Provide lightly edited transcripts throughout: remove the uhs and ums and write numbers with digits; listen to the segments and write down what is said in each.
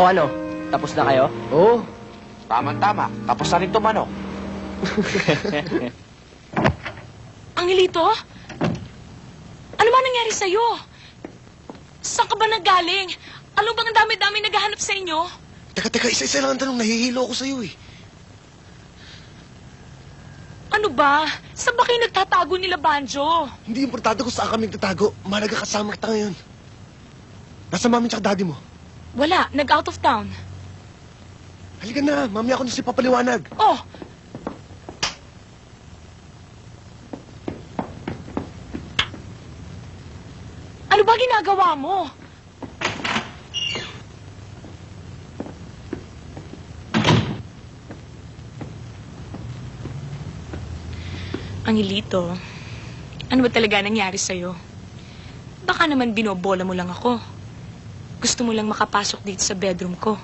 O ano, tapos na kayo? Oo. Tama-tama. Tapos na rin tumanok. Angelito? Ano ba nangyari sa'yo? Saan ka ba nagaling? Ano bang ang dami-dami naghahanap sa inyo? Teka, isa-isa lang ang tanong. Nahihilo ako sa'yo eh. Ano ba? Saan ba kayo nagtatago nila, Banjo? Hindi importante kung saan kami nagtatago. Mahalaga kasama kita ngayon. Nasa mami tsaka daddy mo? Wala, nag-out of town. Halika na, mami ako na si papaliwanag. Oh! Ano ba ginagawa mo? Angelito, ano ba talaga nangyari sa'yo? Baka naman binobola mo lang ako. Gusto mo lang makapasok dito sa bedroom ko.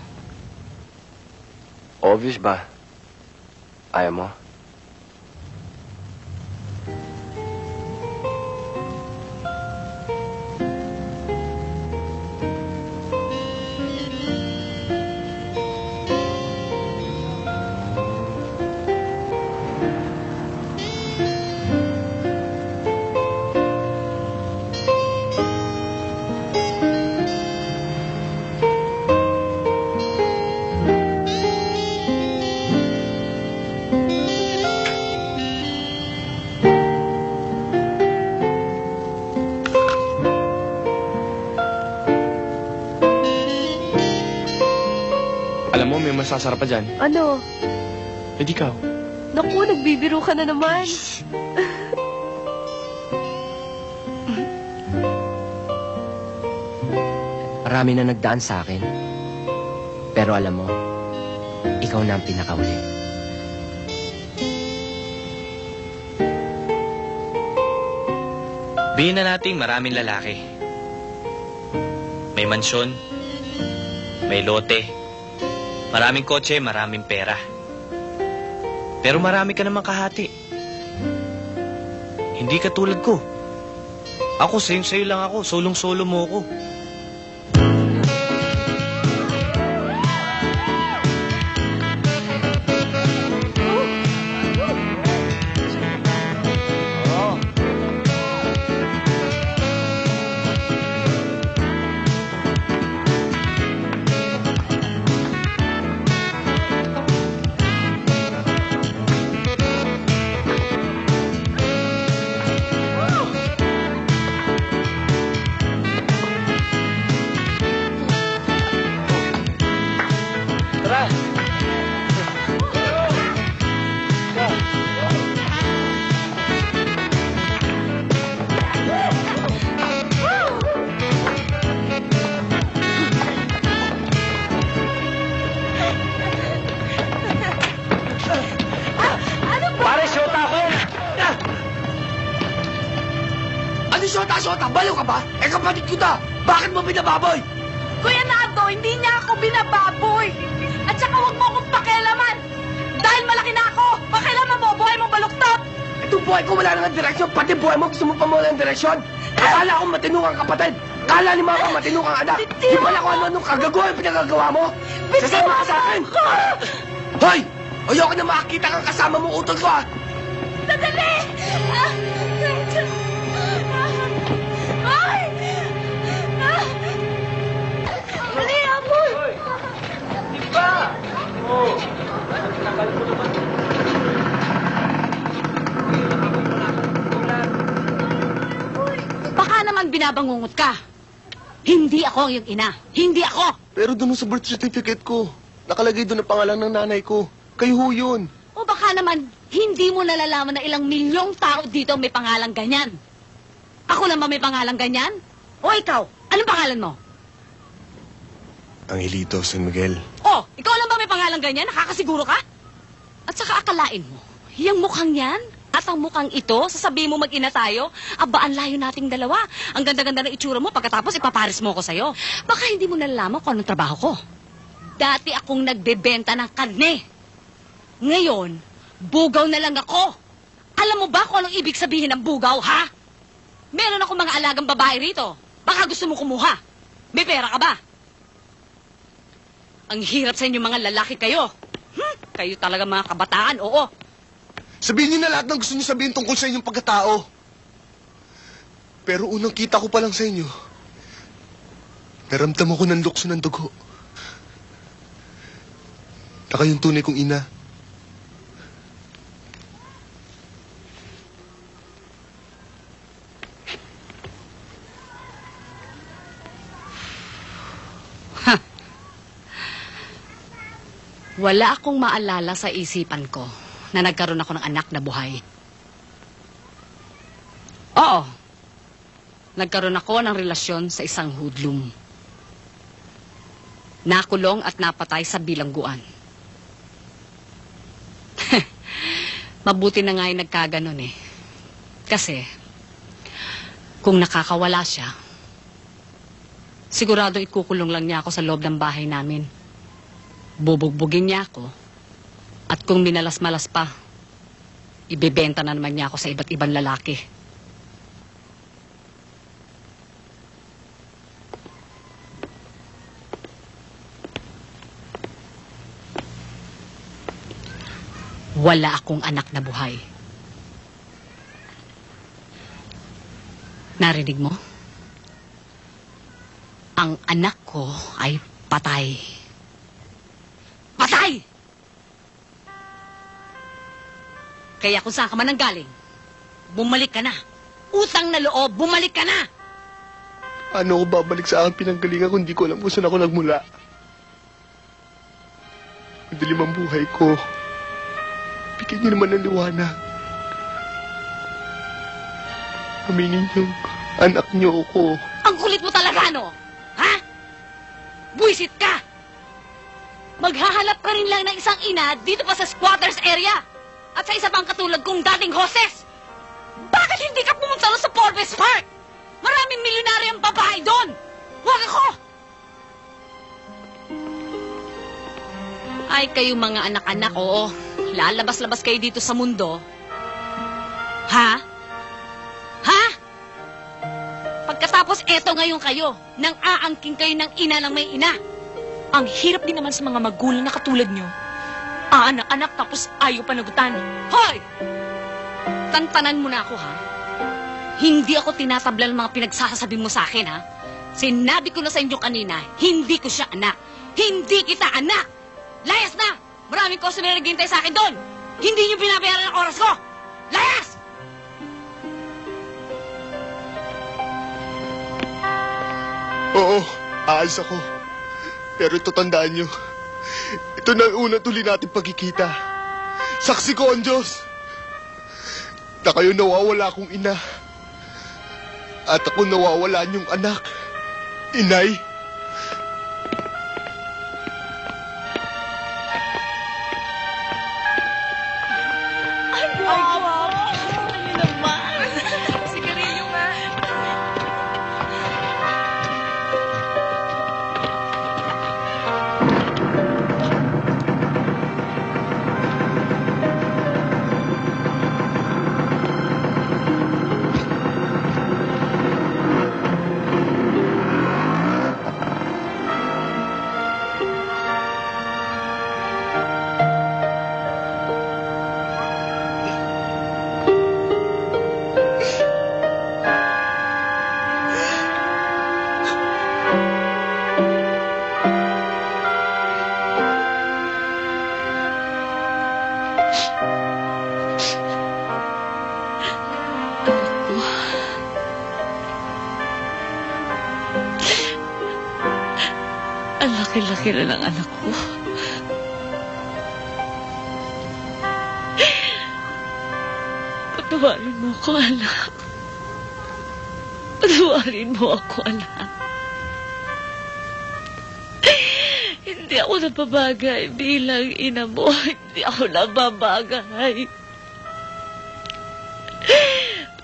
Obvious ba? Ayaw mo? Alam mo, may masasarap pa dyan. Ano? Eh, di ikaw. Naku, nagbibiro ka na naman. Marami na nagdaan sa akin. Pero alam mo, ikaw na ang pinakauli. Bihin na nating maraming lalaki. May mansyon, may lote, maraming kotse, maraming pera. Pero marami ka namang kahati. Hindi ka tulad ko. Ako, sa'yo lang ako. Solong-solo mo ako. Shota, baliw ka ba? Eh, kapatid ko na! Bakit mo binababoy? Kuya Nado, hindi niya ako binababoy. At saka huwag mo akong pakialaman. Dahil malaki na ako, pakialaman mo, buhay mong baluktot. Itong buhay ko wala nang direksyon, pati buhay mo gusto mo pa mawala ng direksyon. Akala akong matinong kang kapatid. Akala ni mama matinong kang anak. Di pala kung ano-anong kagagawa yung pinagagawa mo. Sasama ka sa akin! Hoy! Ayoko na makakita kang kasama mong utol ko, ha! Sadali! Ay! Dali, Amor! Di ba? Oo. Baka naman binabangungot ka. Hindi ako yung ina. Hindi ako. Pero doon sa birth certificate ko, nakalagay doon ang pangalan ng nanay ko. Kayo ho yun. O baka naman, hindi mo nalalaman na ilang milyong tao dito may pangalang ganyan. Ako lang ba may pangalang ganyan? O ikaw, anong pangalan mo? Angelito San Miguel. O, ikaw lang ba may pangalang ganyan? Nakakasiguro ka? At saka akalain mo, yung mukhang yan at ang mukhang ito, sasabihin mo mag-ina tayo, aba, ang layo nating dalawa. Ang ganda-ganda ng itsura mo, pagkatapos ipaparis mo ko sa'yo. Baka hindi mo nalalaman kung anong trabaho ko. Dati akong nagbebenta ng karne. Ngayon, bugaw na lang ako. Alam mo ba kung anong ibig sabihin ng bugaw, ha? Meron ako mga alagang babae rito. Baka gusto mo kumuha. May pera ka ba? Ang hirap sa inyo mga lalaki kayo. Kayo talaga mga kabataan, oo. Sabihin niyo na lahat ng gusto niyo sabihin tungkol sa inyong pagkatao. Pero unang kita ko pa lang sa inyo, naramdaman ko ng lukso ng dugo. Na kayong tunay kong ina. Wala akong maalala sa isipan ko na nagkaroon ako ng anak na buhay. Oo. Nagkaroon ako ng relasyon sa isang hoodlum. Nakulong at napatay sa bilangguan. Mabuti na nga yung nagkaganon eh. Kasi, kung nakakawala siya, sigurado ikukulong lang niya ako sa loob ng bahay namin. Bubugbugin niya ako. At kung minalas-malas pa, ibebenta na naman niya ako sa iba't ibang lalaki. Wala akong anak na buhay. Narinig mo? Ang anak ko ay patay. Patay! Kaya kung saan ka man nanggaling, bumalik ka na. Utang na loob, bumalik ka na! Ano ako babalik sa aking pinanggalingan kung di ko alam kung saan ako nagmula? Madilim ang buhay ko. Bigyan niyo naman ng liwanag. Aminin niyong anak niyo ako. Ang kulit mo talaga, no? Ha? Buisit ka! Maghahanap ka rin lang ng isang ina dito pa sa squatters area. At sa isa pang katulad kong dating hostess. Bakit hindi ka pumunta sa Forbes Park? Maraming milyonaryang babae doon. Huwag ako! Ay, kayo mga anak-anak, oo. Lalabas-labas kayo dito sa mundo. Ha? Ha? Pagkatapos eto ngayon kayo, nang aangking kayo ng ina ng may ina. Ang hirap din naman sa mga magulang na katulad nyo. Anak-anak tapos ayaw panagutan. Hoy! Tantanan mo na ako, ha? Hindi ako tinatablan ng mga pinagsasabi mo sa akin, ha? Sinabi ko na sa inyo kanina, hindi ko siya anak. Hindi kita anak! Layas na! Maraming customer na naghihintay sa akin doon! Hindi niyo binabayaran ang oras ko! Layas! Oo, aalis ako. Pero ito tandaan niyo, ito na ang unang tuli natin pagkikita. Saksi ko ang Diyos na kayo nawawala akong ina. At ako nawawala niyong anak. Inay. Ang laki-laki na ng anak ko. Patawarin mo ako, anak. Patawarin mo ako, anak. Hindi ako napabagay bilang ina mo. Hindi ako napabagay.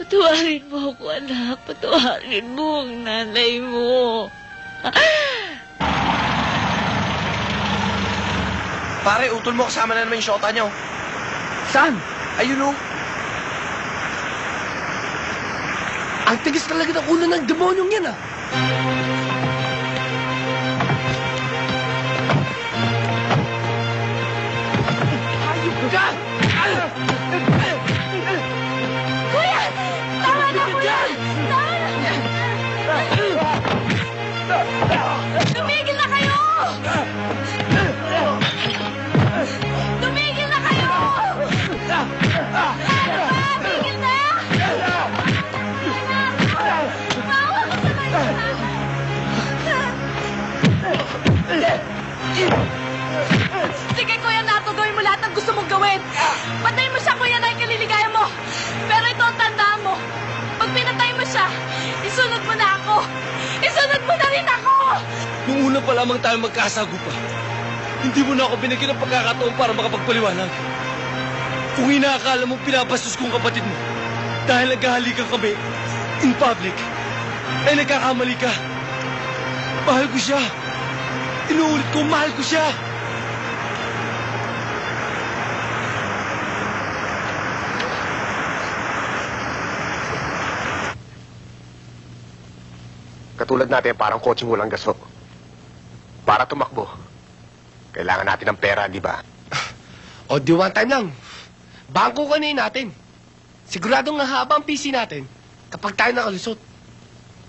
Patawarin mo ako, anak. Patawarin mo ang nanay mo. Pare, utol mo, kasama na naman yung shota niyo. Saan? Ayun o. Ang tigis talaga ng ulo ng demonyong yan, ah. Sige, Kuya Nato, gawin mo lahat ng gusto mong gawin. Patayin mo siya, Kuya Nay, kaliligaya mo. Pero ito ang tandaan mo. Pag pinatay mo siya, isunod mo na ako. Isunod mo na rin ako! Nung una pa lamang tayo magkasagupa, hindi mo na ako binigyan ng pagkakataon para makapagpaliwanag. Kung inaakala mong pinapastos kong kapatid mo dahil naghahalikan kami in public, ay nagkakamali ka. Mahal ko siya. Inuulit ko, mahal ko siya. Katulad natin, parang kotseng walang gaso. Para tumakbo, kailangan natin ng pera, di ba? O, di one time lang. Bangko kanin natin. Siguradong hahaba ang PC natin kapag tayo nakalusot.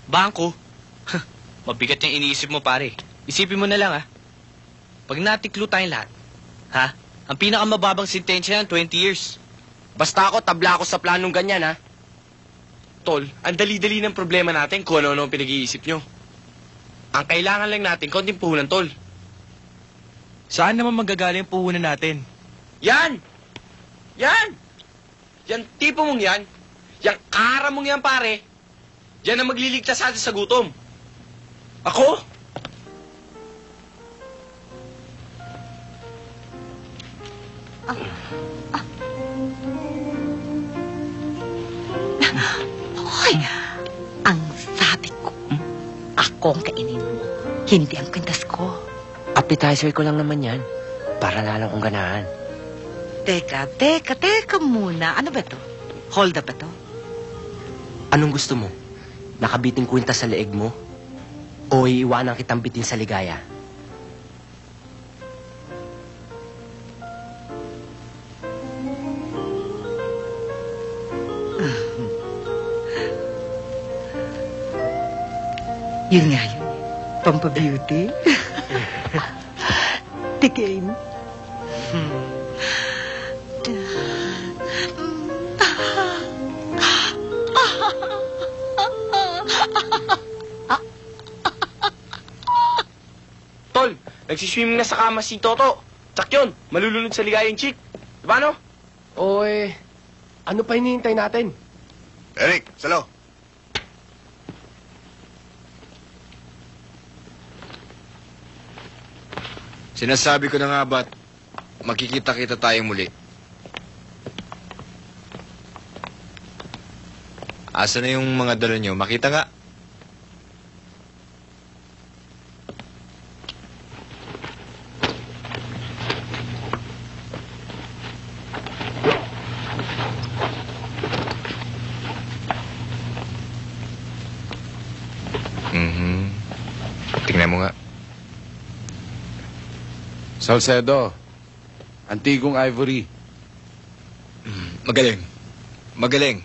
Bangko? Mabigat yung iniisip mo, pare. Isipin mo na lang, ha? Pag natiklo tayong lahat, ha? Ang pinakamababang sentensya yan, 20 years. Basta ako, tabla ako sa planong ganyan, ha? Tol, ang dali-dali ng problema natin kung ano-ano ang pinag-iisip nyo. Ang kailangan lang natin, konting puhunan, Tol. Saan naman magagaling ang puhunan natin? Yan! Yan! Yan tipo mong yan, yang ara mong yan, pare, yan ang magliligtas sa atin sa gutom. Ako? Hoy! Ang sabi ko, ako ang kainin mo. Hindi ang kwintas ko. Appetizer ko lang naman yan. Para lalang kong ganahan. Teka muna. Ano ba to? Hold up ba to? Anong gusto mo? Nakabiting kwinta sa leeg mo? O iiwanan kitang bitin sa ligaya? Yun nga yun. Pampabeauty. Tigin. Tol, nagsiswimming na sa kama si Toto. Tsak yun, malulunod sa ligayang chick. Diba no? O, ano pa hinihintay natin? Eric, salo. Sinasabi ko na nga ba't makikita-kita tayong muli. Asa na yung mga dala nyo? Makita nga. Tingnan mo nga. Salcedo, Antigong Ivory. Magaling. Magaling.